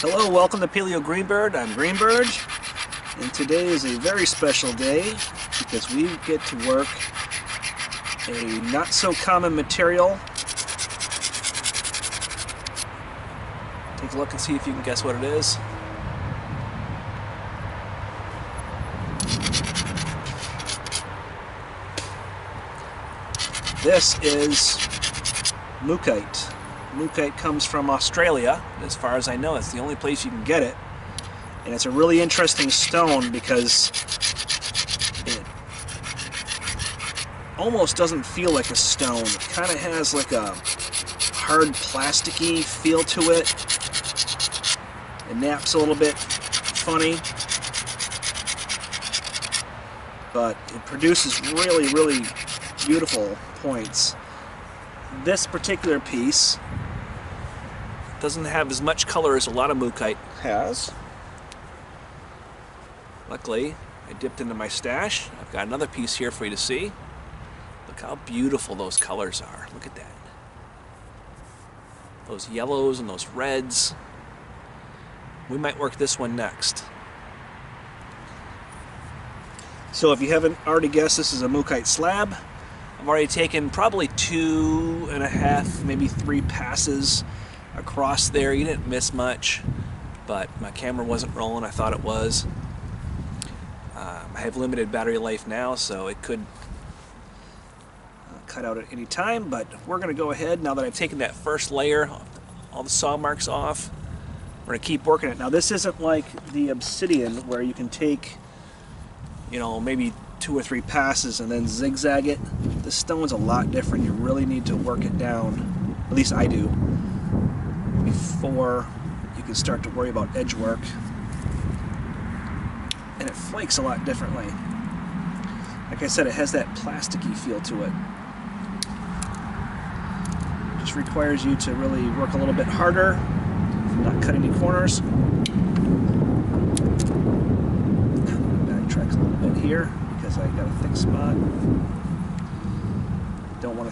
Hello, welcome to Paleo Greenbird. I'm Greenbird, and today is a very special day because we get to work a not so common material. Take a look and see if you can guess what it is. This is Mookaite. Mookaite comes from Australia. As far as I know, it's the only place you can get it. And it's a really interesting stone because it almost doesn't feel like a stone. It kind of has like a hard plasticky feel to it. It naps a little bit funny, but it produces really, really beautiful points. This particular piece doesn't have as much color as a lot of Mookaite has. Luckily, I dipped into my stash. I've got another piece here for you to see. Look how beautiful those colors are. Look at that. Those yellows and those reds. We might work this one next. So if you haven't already guessed, this is a Mookaite slab. I've already taken probably 2.5, maybe 3 passes across there. You didn't miss much, but my camera wasn't rolling. I thought it was. I have limited battery life now, so it could cut out at any time, but we're going to go ahead, now that I've taken that first layer, all the saw marks off, we're going to keep working it. Now this isn't like the obsidian where you can take, you know, maybe 2 or 3 passes and then zigzag it. This stone's a lot different. You really need to work it down, at least I do, before you can start to worry about edge work. And it flakes a lot differently. Like I said, it has that plasticky feel to it. Just requires you to really work a little bit harder, not cut any corners. Backtrack a little bit here because I got a thick spot. Don't want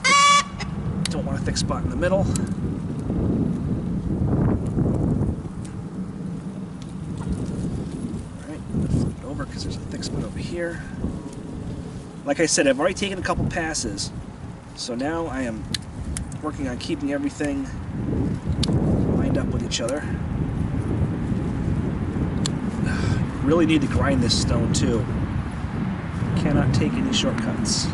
a thick spot in the middle. Alright, I'm going to flip it over because there's a thick spot over here. Like I said, I've already taken a couple passes, so now I am working on keeping everything lined up with each other. You really need to grind this stone too. You cannot take any shortcuts.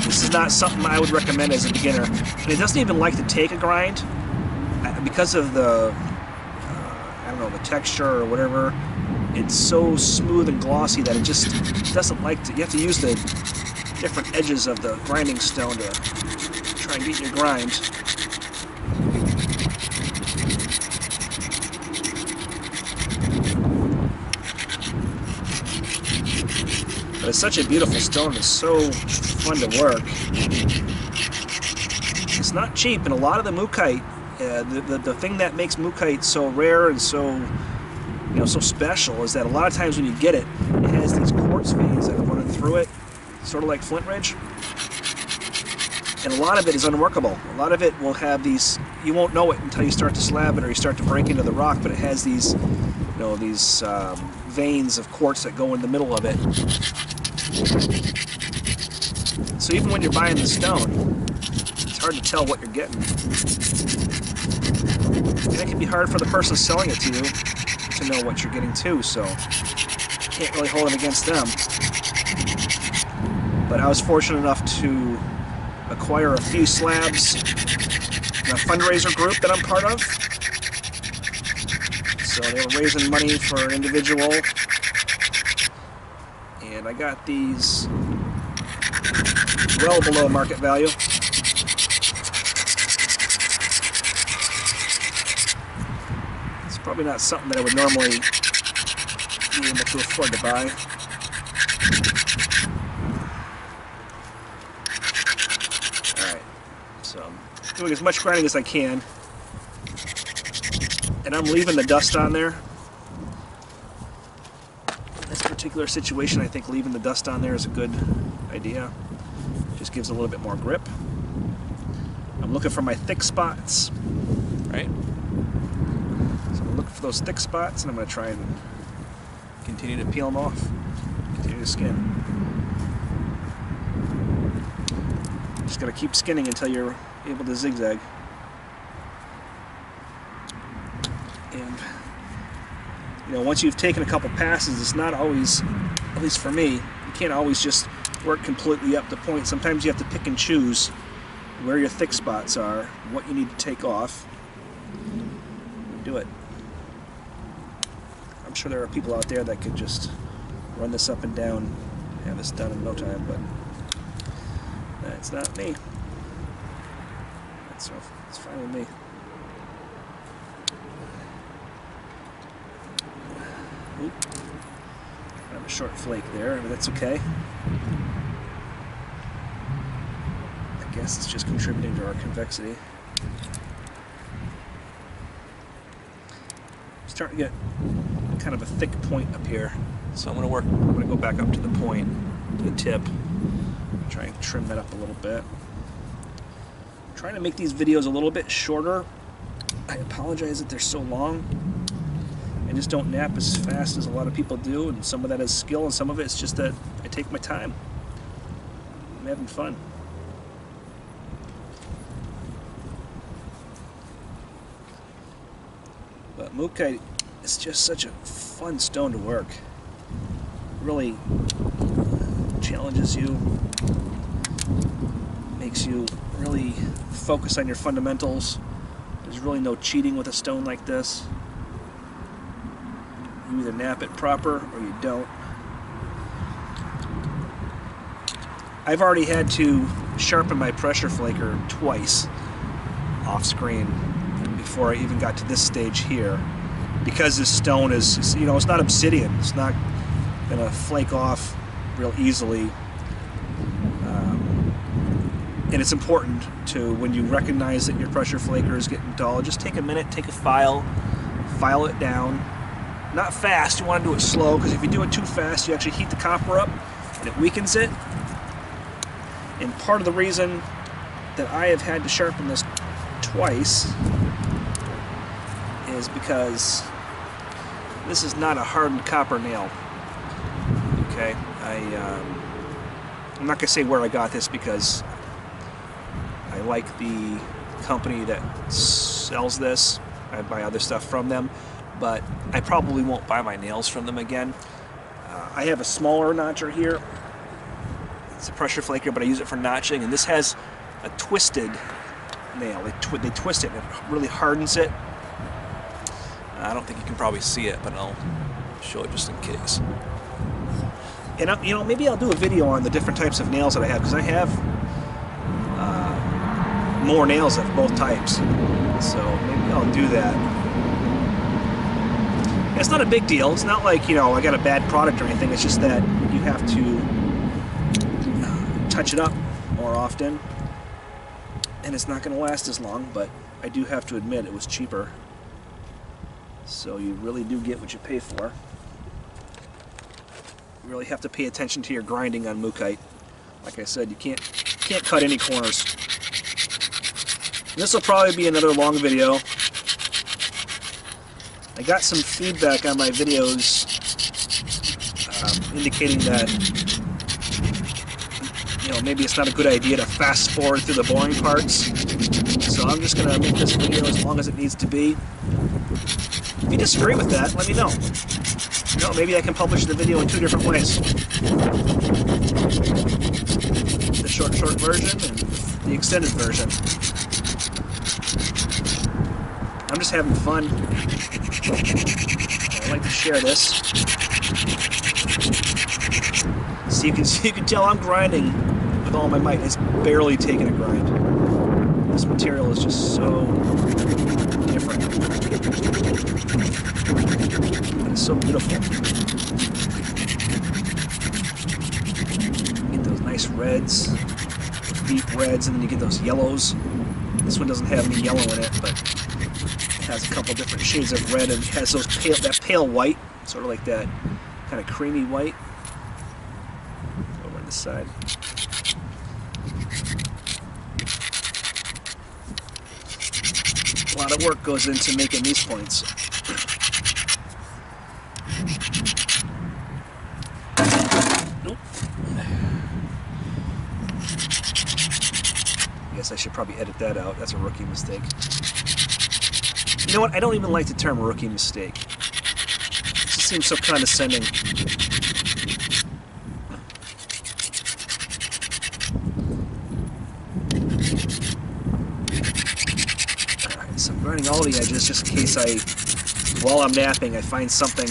This is not something I would recommend as a beginner. And it doesn't even like to take a grind because of the, I don't know, the texture or whatever. It's so smooth and glossy that it just doesn't like to. You have to use the different edges of the grinding stone to try and get your grind. But it's such a beautiful stone. It's so fun to work. It's not cheap, and a lot of the Mookaite, the thing that makes Mookaite so rare and so, so special is that a lot of times when you get it, it has these quartz veins that are running through it, sort of like Flint Ridge. And a lot of it is unworkable. A lot of it will have these, you won't know it until you start to slab it or you start to break into the rock, but it has these, these veins of quartz that go in the middle of it. So even when you're buying the stone, it's hard to tell what you're getting. And it can be hard for the person selling it to you to know what you're getting too, so you can't really hold it against them. But I was fortunate enough to acquire a few slabs in a fundraiser group that I'm part of. So they were raising money for an individual, and I got these well below market value. It's probably not something that I would normally be able to afford to buy. Alright, so I'm doing as much grinding as I can, and I'm leaving the dust on there. In this particular situation, I think leaving the dust on there is a good idea. Just gives a little bit more grip. I'm I'm looking for my thick spots, right? So I'm looking for those thick spots, and I'm going to try and continue to peel them off, continue to skin. Just got to keep skinning until you're able to zigzag. And you know, once you've taken a couple passes, it's not always, at least for me, you can't always just work completely up to point. Sometimes you have to pick and choose where your thick spots are, what you need to take off, and do it. I'm sure there are people out there that could just run this up and down and have this done in no time, but that's not me. It's fine with me. Oop. I have a short flake there, but that's okay. I guess it's just contributing to our convexity. I'm starting to get kind of a thick point up here, so I'm going to go back up to the point, to the tip, try and trim that up a little bit. I'm trying to make these videos a little bit shorter. I apologize that they're so long. I just don't nap as fast as a lot of people do, and some of that is skill, and some of it's just that I take my time. I'm having fun. But Mookaite is just such a fun stone to work. It really challenges you, makes you really focus on your fundamentals. There's really no cheating with a stone like this. You either nap it proper or you don't. I've already had to sharpen my pressure flaker twice off screen before I even got to this stage here, because this stone is, you know, it's not obsidian. It's not going to flake off real easily. And it's important to, when you recognize that your pressure flaker is getting dull, just take a minute, take a file it down. Not fast, you want to do it slow, because if you do it too fast, you actually heat the copper up and it weakens it. And part of the reason that I have had to sharpen this twice is because this is not a hardened copper nail. Okay, I'm not going to say where I got this, because I like the company that sells this. I buy other stuff from them, but I probably won't buy my nails from them again. I have a smaller notcher here. It's a pressure flaker, but I use it for notching, and this has a twisted nail. They twist it and it really hardens it. I don't think you can probably see it, but I'll show it just in case. And you know, maybe I'll do a video on the different types of nails that I have, because I have more nails of both types. So maybe I'll do that. It's not a big deal. It's not like, you know, I got a bad product or anything. It's just that you have to touch it up more often, and it's not going to last as long, but I do have to admit it was cheaper. So you really do get what you pay for. You really have to pay attention to your grinding on Mookaite. Like I said, you can't cut any corners. This will probably be another long video. I got some feedback on my videos indicating that, you know, maybe it's not a good idea to fast forward through the boring parts. So I'm just going to make this video as long as it needs to be. If you disagree with that, let me know. You know, maybe I can publish the video in 2 different ways. The short version and the extended version. I'm just having fun. I like to share this. So you can tell I'm grinding with all my might. It's barely taking a grind. This material is just so different. And it's so beautiful. You get those nice reds, deep reds, and then you get those yellows. This one doesn't have any yellow in it, but it has a couple different shades of red, and it has those that pale white, sort of like that kind of creamy white over on this side. of work goes into making these points. Nope. I guess I should probably edit that out. That's a rookie mistake. You know what? I don't even like the term rookie mistake. It just seems so condescending. Alright, so I'm grinding all the edges just in case while I'm napping, I find something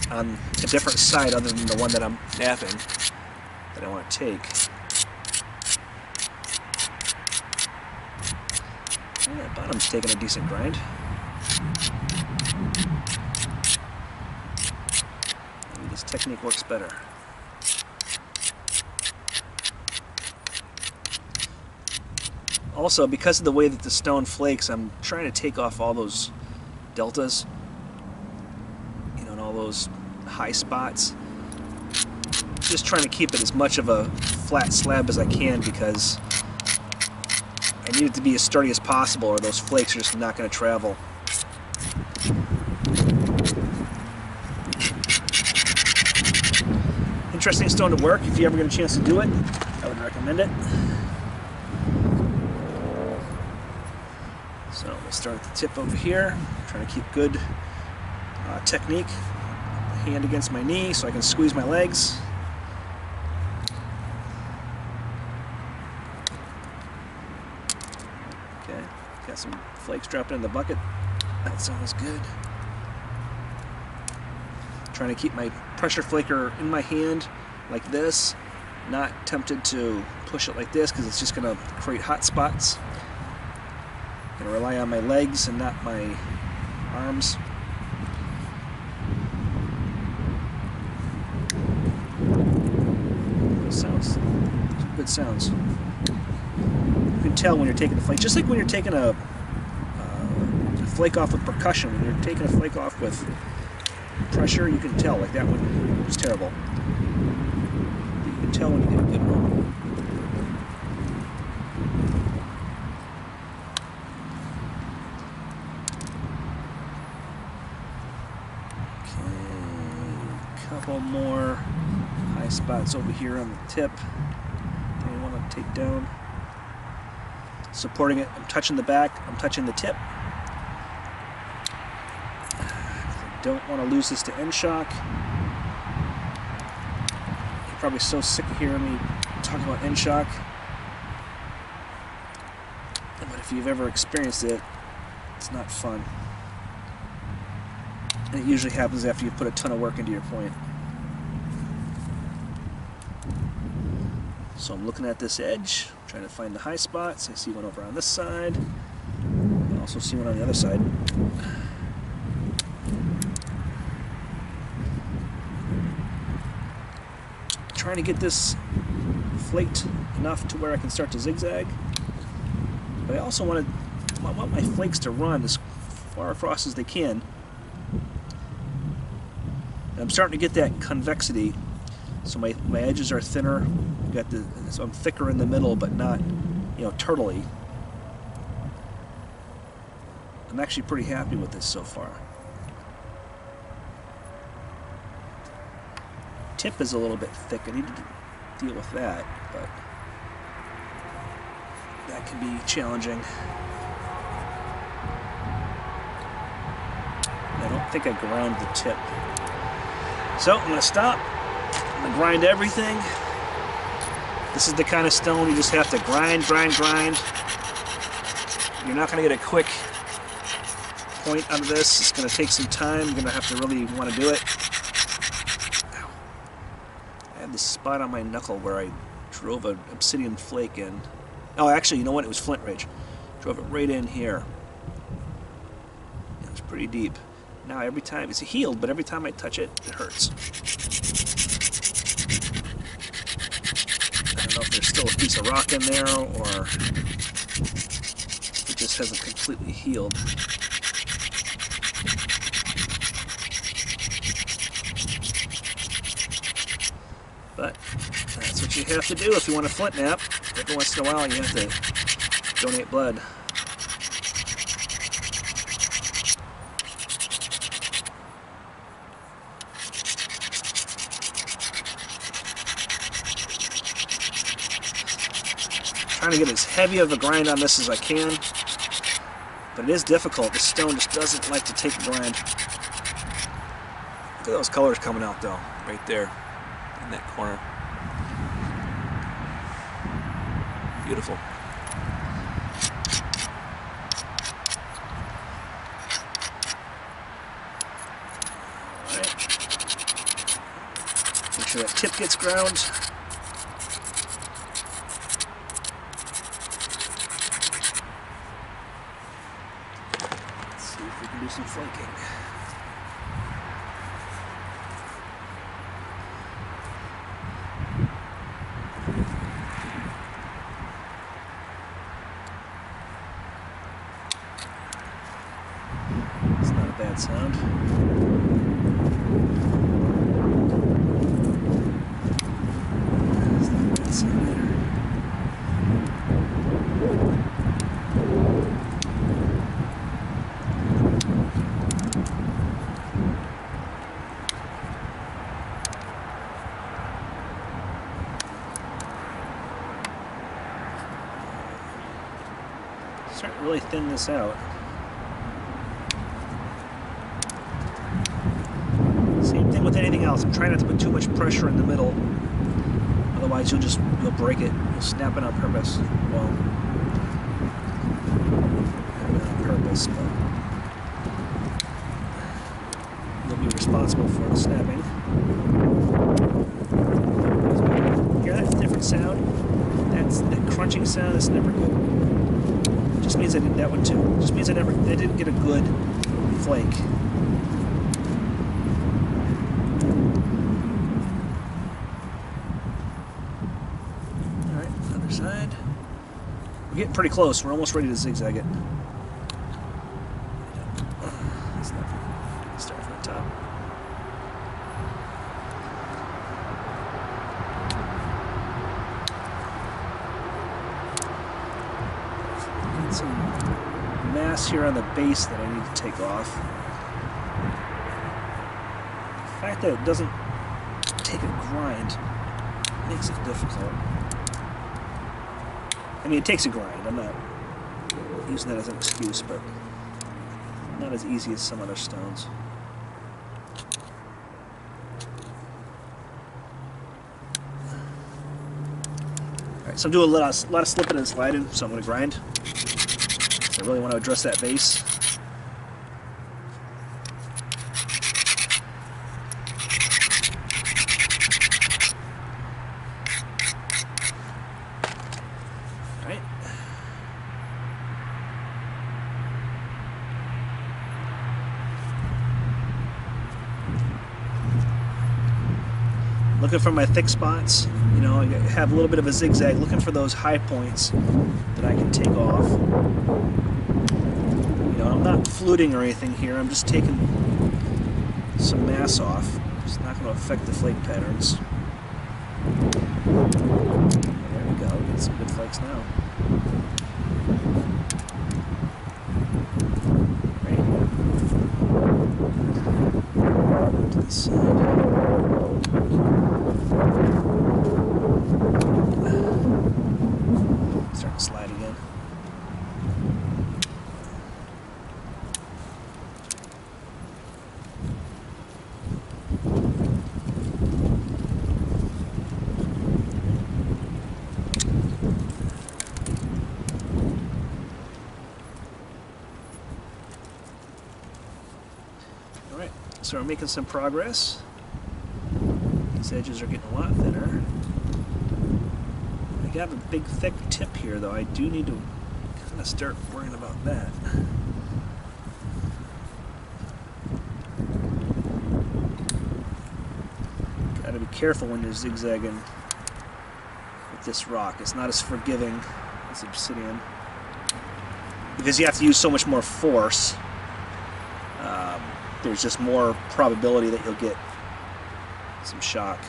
on a different side other than the one that I'm napping that I want to take. Well, that bottom's taking a decent grind. Maybe this technique works better. Also, because of the way that the stone flakes, I'm trying to take off all those deltas, you know, and all those high spots. Just trying to keep it as much of a flat slab as I can because I need it to be as sturdy as possible or those flakes are just not going to travel. Interesting stone to work. If you ever get a chance to do it, I would recommend it. So we'll start at the tip over here. Trying to keep good technique. Hand against my knee so I can squeeze my legs. Okay, got some flakes dropping in the bucket. That sounds good. Trying to keep my pressure flaker in my hand like this. Not tempted to push it like this because it's just going to create hot spots. Going to rely on my legs and not my arms. Those sounds, some good sounds. You can tell when you're taking a flake, just like when you're taking a flake off with percussion. When you're taking a flake off with pressure, you can tell, like that one was terrible. But you can tell when you get a good one. Okay, a couple more high spots over here on the tip that I want to take down. Supporting it, I'm touching the back, I'm touching the tip. Don't want to lose this to end shock. You're probably so sick of hearing me talking about end shock. But if you've ever experienced it, it's not fun. And it usually happens after you put a ton of work into your point. So I'm looking at this edge, trying to find the high spots. I see one over on this side. I also see one on the other side. Trying to get this flaked enough to where I can start to zigzag, but I also want my flakes to run as far across as they can. And I'm starting to get that convexity, so my edges are thinner. So I'm thicker in the middle, but not, you know, turtley. I'm actually pretty happy with this so far. Tip is a little bit thick. I need to deal with that, but that can be challenging. I don't think I ground the tip. So I'm going to stop. I'm going to grind everything. This is the kind of stone you just have to grind, grind, grind. You're not going to get a quick point out of this. It's going to take some time. You're going to have to really want to do it. This spot on my knuckle where I drove an obsidian flake in. Oh, actually, you know what? It was Flint Ridge. Drove it right in here. It was pretty deep. Now every time, it's healed, but every time I touch it, it hurts. I don't know if there's still a piece of rock in there or it just hasn't completely healed. But that's what you have to do if you want to flint nap. Every once in a while you have to donate blood. trying to get as heavy of a grind on this as I can, but it is difficult. The stone just doesn't like to take a grind. Look at those colors coming out though, right there in that corner. Beautiful. All right. Make sure that tip gets ground. Let's see if we can do some flanking. Bad sound. That's not a bad sound either. Start to really thin this out. With anything else, I'm trying not to put too much pressure in the middle, otherwise you'll break it. You'll snap it on purpose. Well, not on purpose, but you'll be responsible for the snapping. Hear that different sound? That crunching sound is never good. It just means I did that one too. It just means I didn't get a good flake. Side. We're getting pretty close. We're almost ready to zigzag it. Start from the top. Get some mass here on the base that I need to take off. The fact that it doesn't take a grind makes it difficult. I mean, it takes a grind. I'm not using that as an excuse, but not as easy as some other stones. All right, so I'm doing a lot of slipping and sliding, so I'm going to grind. I really want to address that base. Looking for my thick spots, you know, I have a little bit of a zigzag, looking for those high points that I can take off. You know, I'm not fluting or anything here, I'm just taking some mass off. It's not going to affect the flake patterns. There we go, get some good flakes now. Right. To this side. Start to slide again. All right, so we're making some progress. These edges are getting a lot thinner. I got a big thick tip here though. I do need to kind of start worrying about that. Gotta be careful when you're zigzagging with this rock. It's not as forgiving as obsidian because you have to use so much more force. There's just more probability that you'll get some shock.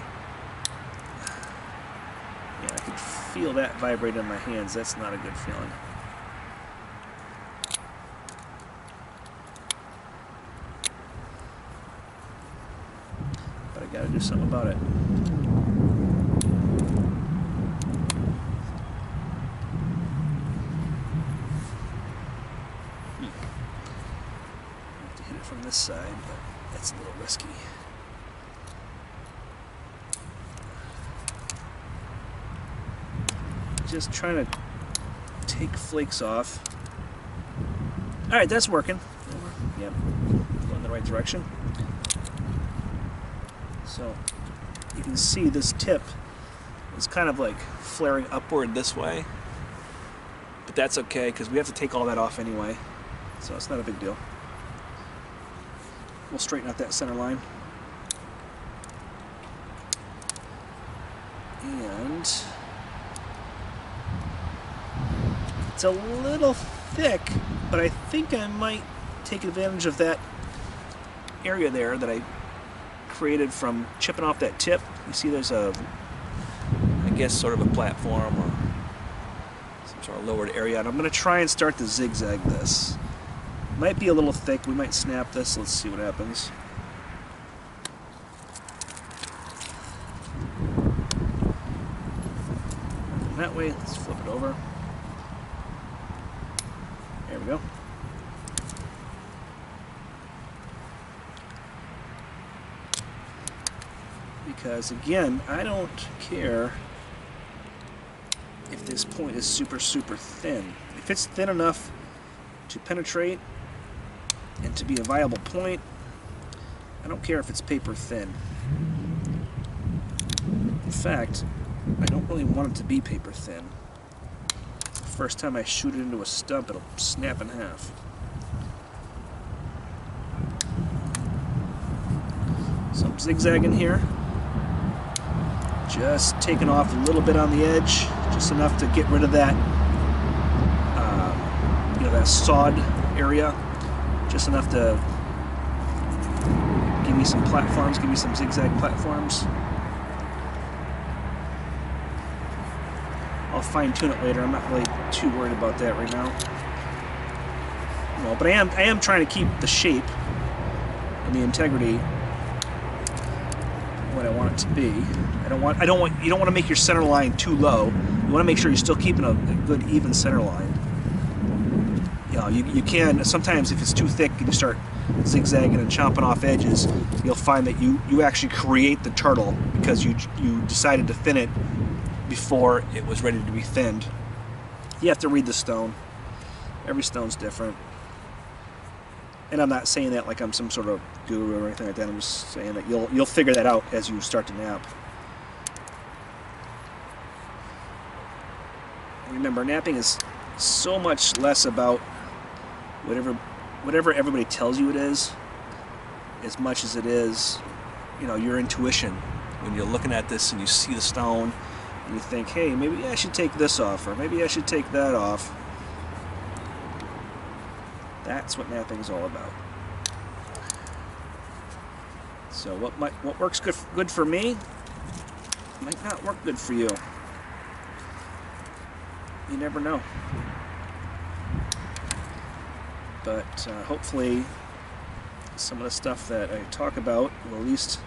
Yeah, I can feel that vibrate in my hands. That's not a good feeling. But I gotta do something about it. hit it from this side, but that's a little risky. Just trying to take flakes off. All right, that's working. Yep, going in the right direction. So you can see this tip is kind of like flaring upward this way, but that's okay because we have to take all that off anyway, so it's not a big deal. We'll straighten out that center line. And it's a little thick, but I think I might take advantage of that area there that I created from chipping off that tip. You see there's a, I guess, sort of a platform or some sort of lowered area, and I'm going to try and start to zigzag this. Might be a little thick, we might snap this, let's see what happens. And that way, let's flip it over. There we go. Because again, I don't care if this point is super thin. If it's thin enough to penetrate and to be a viable point, I don't care if it's paper thin. In fact, I don't really want it to be paper thin. The first time I shoot it into a stump, it'll snap in half. So I'm zigzagging here. Just taking off a little bit on the edge, just enough to get rid of that, that sawed area, just enough to give me some platforms, give me some zigzag platforms. I'll fine tune it later. I'm not really too worried about that right now. No, but I am trying to keep the shape and the integrity what I want it to be. You don't want to make your center line too low. You want to make sure you're still keeping a good even center line. You know, you can sometimes if it's too thick and you start zigzagging and chomping off edges, you'll find that you actually create the turtle because you decided to thin it before it was ready to be thinned. You have to read the stone. Every stone's different. And I'm not saying that like I'm some sort of guru or anything like that. I'm just saying that you'll figure that out as you start to nap. Remember, napping is so much less about whatever everybody tells you it is, as much as it is, your intuition. When you're looking at this and you see the stone, and you think, hey, maybe I should take this off, or maybe I should take that off. That's what napping is all about. So what works good for me might not work good for you. You never know. But hopefully some of the stuff that I talk about will at least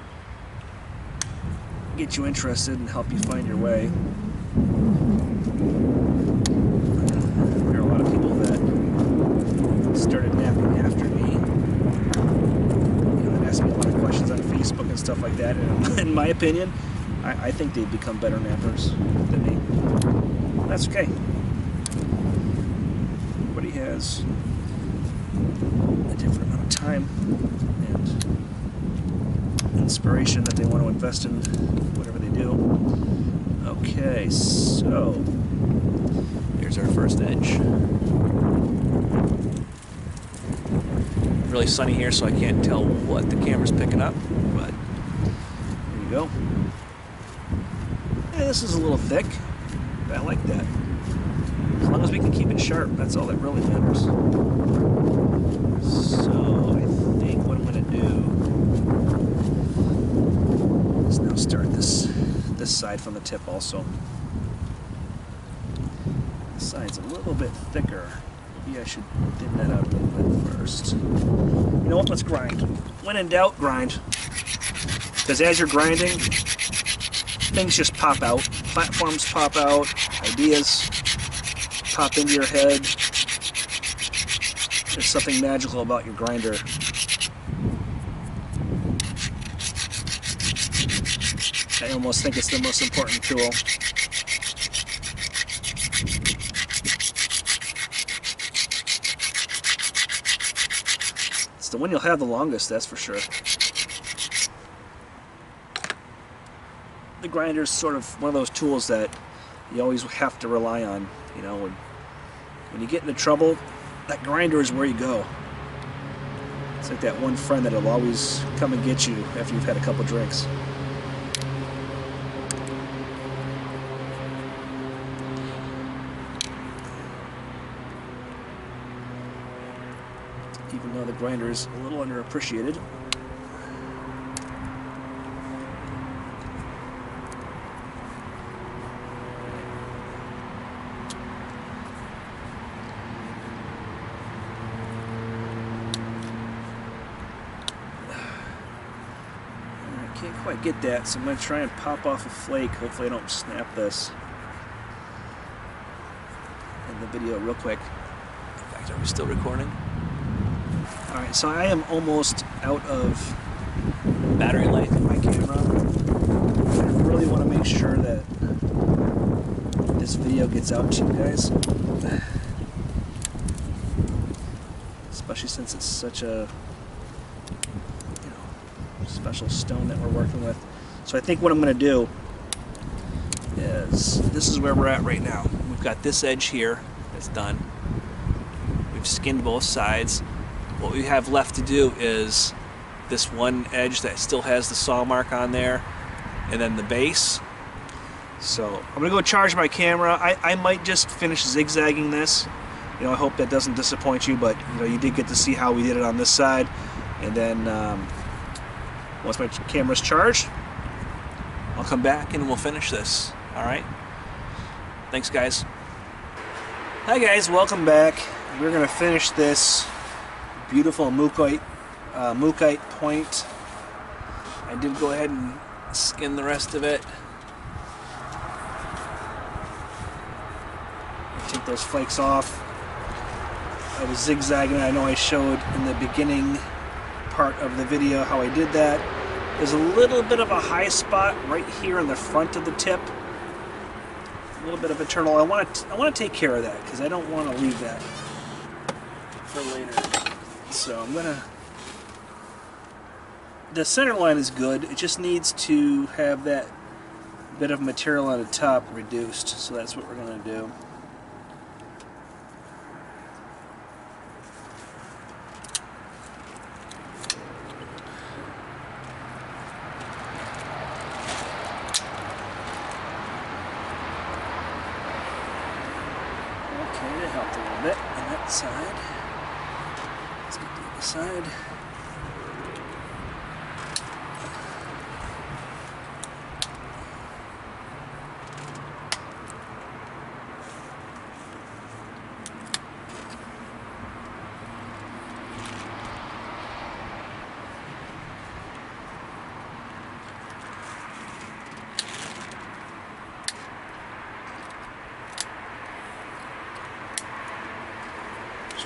get you interested and help you find your way. There are a lot of people that started napping after me. That asked me a lot of questions on Facebook and stuff like that. And in my opinion, I think they've become better nappers than me. That's okay. Everybody has a different amount of time and inspiration that they want to invest in whatever they do. Okay, so here's our first edge. Really sunny here, so I can't tell what the camera's picking up, but there you go. Yeah, this is a little thick, but I like that. As long as we can keep it sharp, that's all that really matters. So I think what I'm going to do is now start this side from the tip also. This side's a little bit thicker. Maybe I should thin that out a little bit first. You know what? Let's grind. When in doubt, grind. Because as you're grinding, things just pop out. Platforms pop out. Ideas pop into your head. There's something magical about your grinder. I almost think it's the most important tool. It's the one you'll have the longest, that's for sure. The grinder is sort of one of those tools that you always have to rely on. You know, when you get into trouble, that grinder is where you go. It's like that one friend that'll always come and get you after you've had a couple drinks. Even though the grinder is a little underappreciated. I can't quite get that, so I'm going to try and pop off a flake. Hopefully I don't snap this in the video real quick. In fact, are we still recording? Alright, so I am almost out of battery life in my camera. I really want to make sure that this video gets out to you guys. Especially since it's such a special stone that we're working with. So I think what I'm going to do is, this is where we're at right now. We've got this edge here that's done. We've skinned both sides. What we have left to do is this one edge that still has the saw mark on there, and then the base. So I'm going to go charge my camera. I might just finish zigzagging this. You know, I hope that doesn't disappoint you, but you know, you did get to see how we did it on this side. And then once my camera's charged, I'll come back and we'll finish this. Alright? Thanks, guys. Hi guys, welcome back. We're going to finish this beautiful Mookaite point. I did go ahead and skin the rest of it. Take those flakes off. I was zigzagging. I know I showed in the beginning part of the video how I did that. There's a little bit of a high spot right here in the front of the tip. A little bit of a turtle. I want to take care of that because I don't want to leave that for later. So I'm gonna. The center line is good. It just needs to have that bit of material on the top reduced. So that's what we're gonna do. Okay, that helped a little bit on that side. Let's get the other side.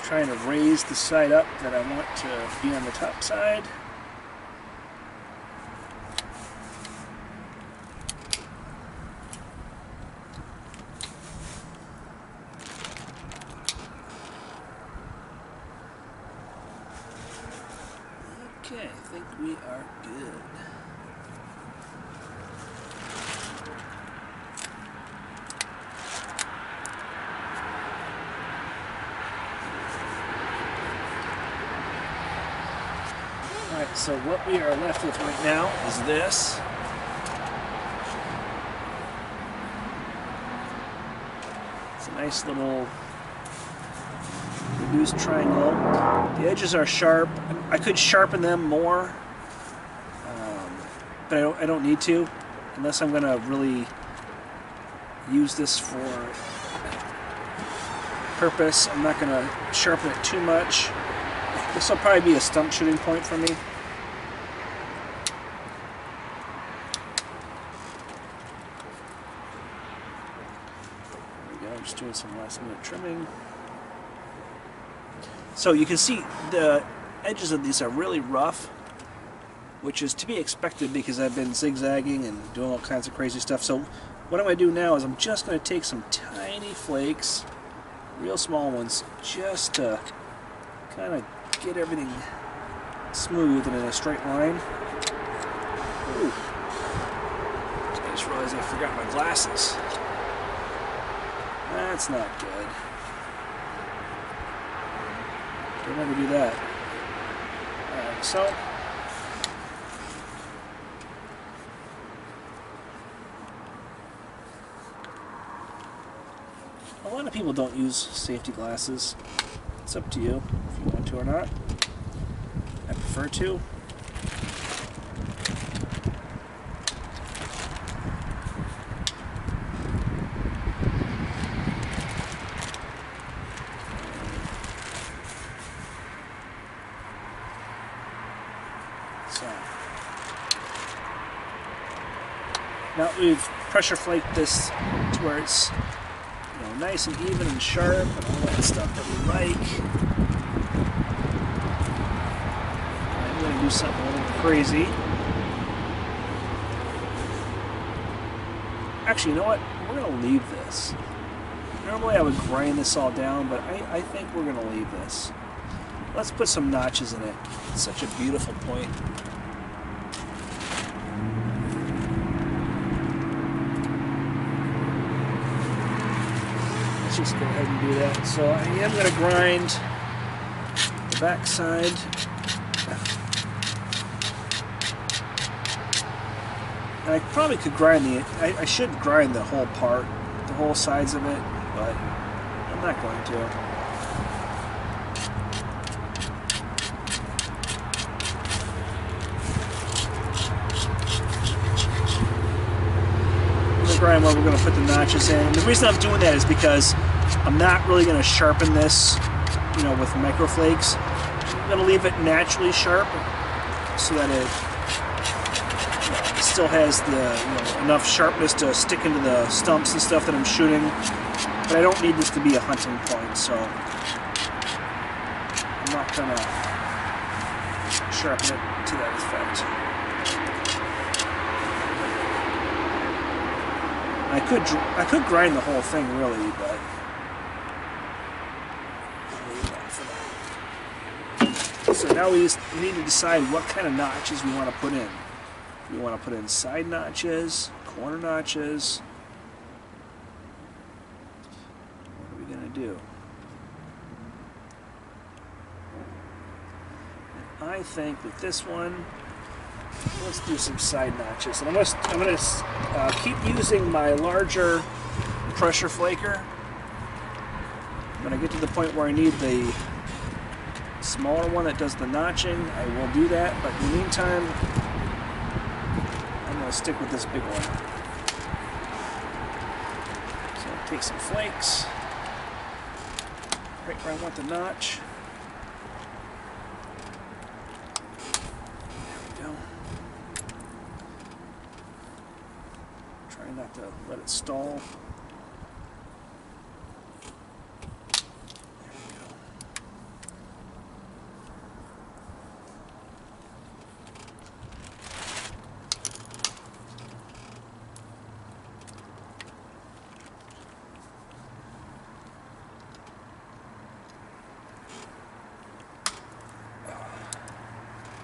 Trying to raise the side up that I want to be on the top side. Okay, I think we are good. Alright, so what we are left with right now is this. It's a nice little reduced triangle. The edges are sharp. I could sharpen them more, but I don't need to, unless I'm going to really use this for purpose. I'm not going to sharpen it too much. This will probably be a stump shooting point for me. There we go, I'm just doing some last minute trimming. So you can see the edges of these are really rough, which is to be expected because I've been zigzagging and doing all kinds of crazy stuff. So what I'm going to do now is I'm just going to take some tiny flakes, real small ones, just to kind of get everything smooth and in a straight line. Ooh. I just realized I forgot my glasses. That's not good. Don't ever do that. Alright, so a lot of people don't use safety glasses. It's up to you if you want to or not. I prefer to. So now we've pressure flaked this to where it's nice and even and sharp and all that stuff that we like. I'm going to do something a little crazy. Actually, you know what? We're going to leave this. Normally I would grind this all down, but I think we're going to leave this. Let's put some notches in it. It's such a beautiful point. Let's just go ahead and do that. So I am going to grind the back side. And I probably could grind I should grind the whole part, the whole sides of it, but I'm not going to. Grind where we're going to put the notches in. And the reason I'm doing that is because I'm not really going to sharpen this, with micro flakes. I'm going to leave it naturally sharp so that it still has the enough sharpness to stick into the stumps and stuff that I'm shooting. But I don't need this to be a hunting point, so I'm not going to sharpen it to that effect. I could grind the whole thing really, but I'll leave that for now. So now we just need to decide what kind of notches we want to put in. We want to put in side notches, corner notches. What are we going to do? And I think with this one, let's do some side notches. And I'm going to keep using my larger pressure flaker. When I get to the point where I need the smaller one that does the notching, I will do that. But in the meantime, I'm going to stick with this big one. So I'll take some flakes, right where I want the notch. Not to let it stall. There we go.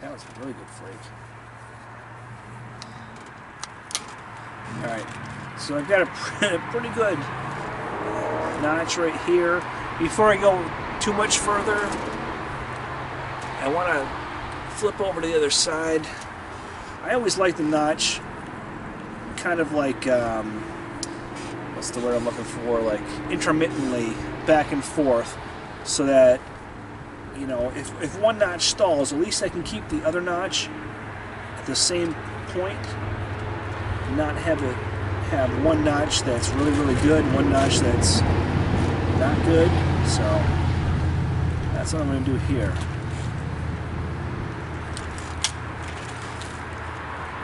That was a really good flake. Alright, so I've got a pretty good notch right here. Before I go too much further, I want to flip over to the other side. I always like the notch kind of like, what's the word I'm looking for, like intermittently back and forth, so that, if one notch stalls, at least I can keep the other notch at the same point. Not have one notch that's really, really good, one notch that's not good. So that's what I'm going to do here.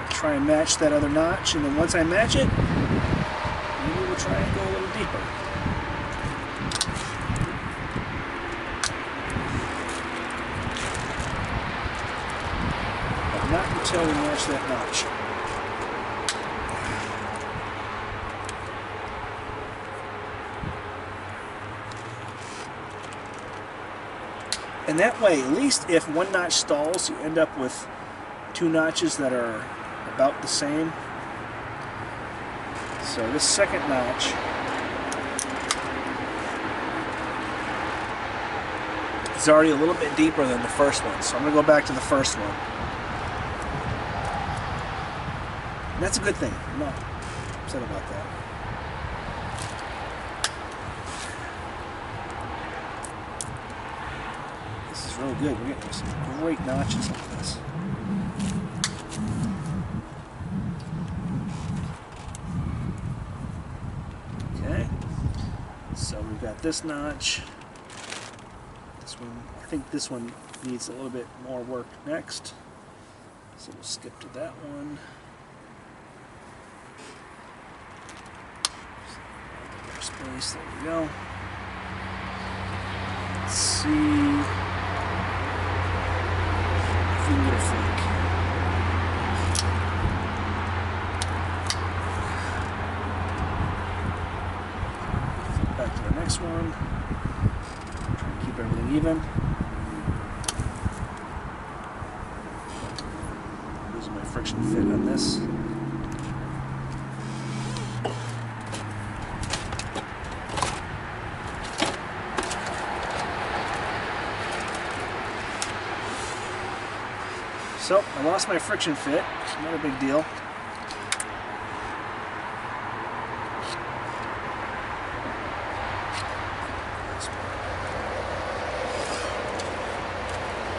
Try and match that other notch, and then once I match it, maybe we'll try and go a little deeper. not until we match that notch. And that way, at least if one notch stalls, you end up with two notches that are about the same. So this second notch is already a little bit deeper than the first one. So I'm going to go back to the first one. And that's a good thing. I'm not upset about that. This is really good. We're getting some great notches like this. Okay. So we've got this notch. This one, I think this one needs a little bit more work next. So we'll skip to that one. Space, there we go. Let's see if we can get a flake. Flip back to the next one. Try and keep everything even. Losing my friction fit on this. So, I lost my friction fit. It's not a big deal.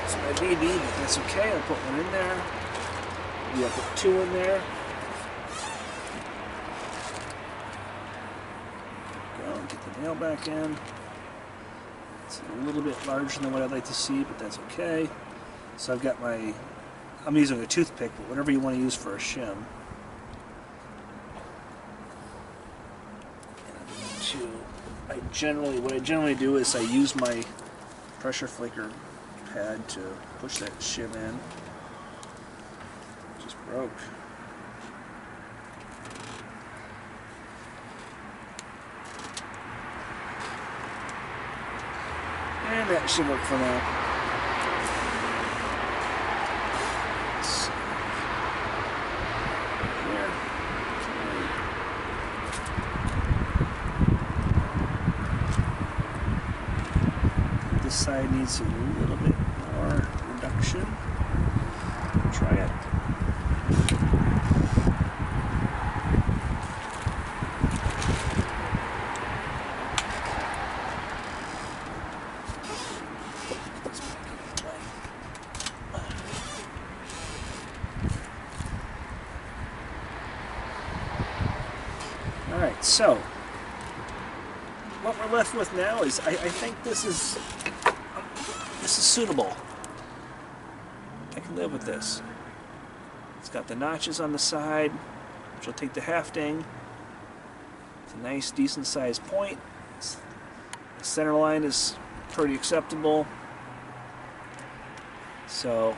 It's my BB, but that's okay. I'll put one in there. Maybe I'll put two in there. Go and get the nail back in. It's a little bit larger than what I'd like to see, but that's okay. So I've got my... I'm using a toothpick, but whatever you want to use for a shim. What I generally do is I use my pressure flaker pad to push that shim in. It just broke. And that should work for now. This side needs a little bit more reduction. Try it. Alright, so what we're left with now is I think this is suitable. I can live with this. It's got the notches on the side, which will take the hafting. It's a nice, decent sized point. The center line is pretty acceptable. So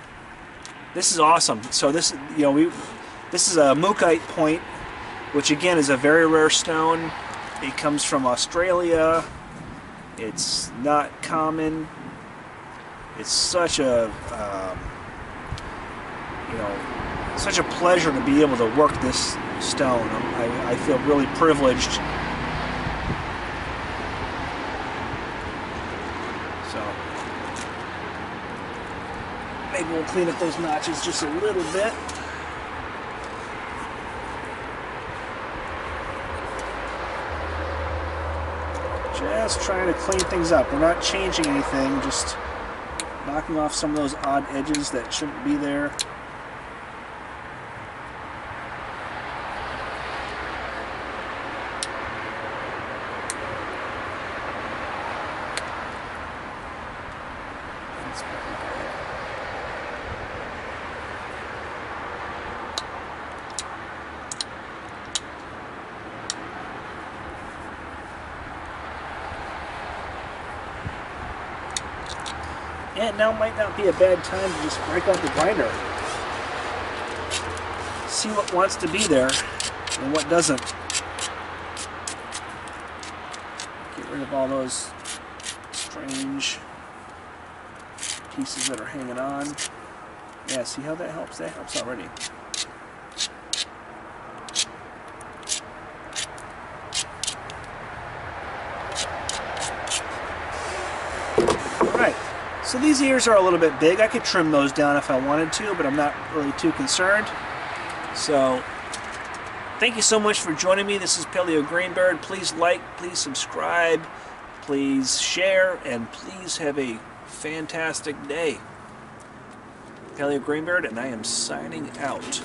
this is awesome. So this, this is a Mookaite point, which again is a very rare stone. It comes from Australia. It's not common. It's such a, such a pleasure to be able to work this stone. I feel really privileged. So maybe we'll clean up those notches just a little bit. Just trying to clean things up. We're not changing anything, just knocking off some of those odd edges that shouldn't be there. And now might not be a bad time to just break out the grinder. see what wants to be there and what doesn't. Get rid of all those strange pieces that are hanging on. Yeah, see how that helps? That helps already. Alright, so these ears are a little bit big. I could trim those down if I wanted to, but I'm not really too concerned. So, thank you so much for joining me. This is Paleo Greenbird. Please like, please subscribe, please share, and please have a fantastic day. Paleo Greenbird, and I am signing out.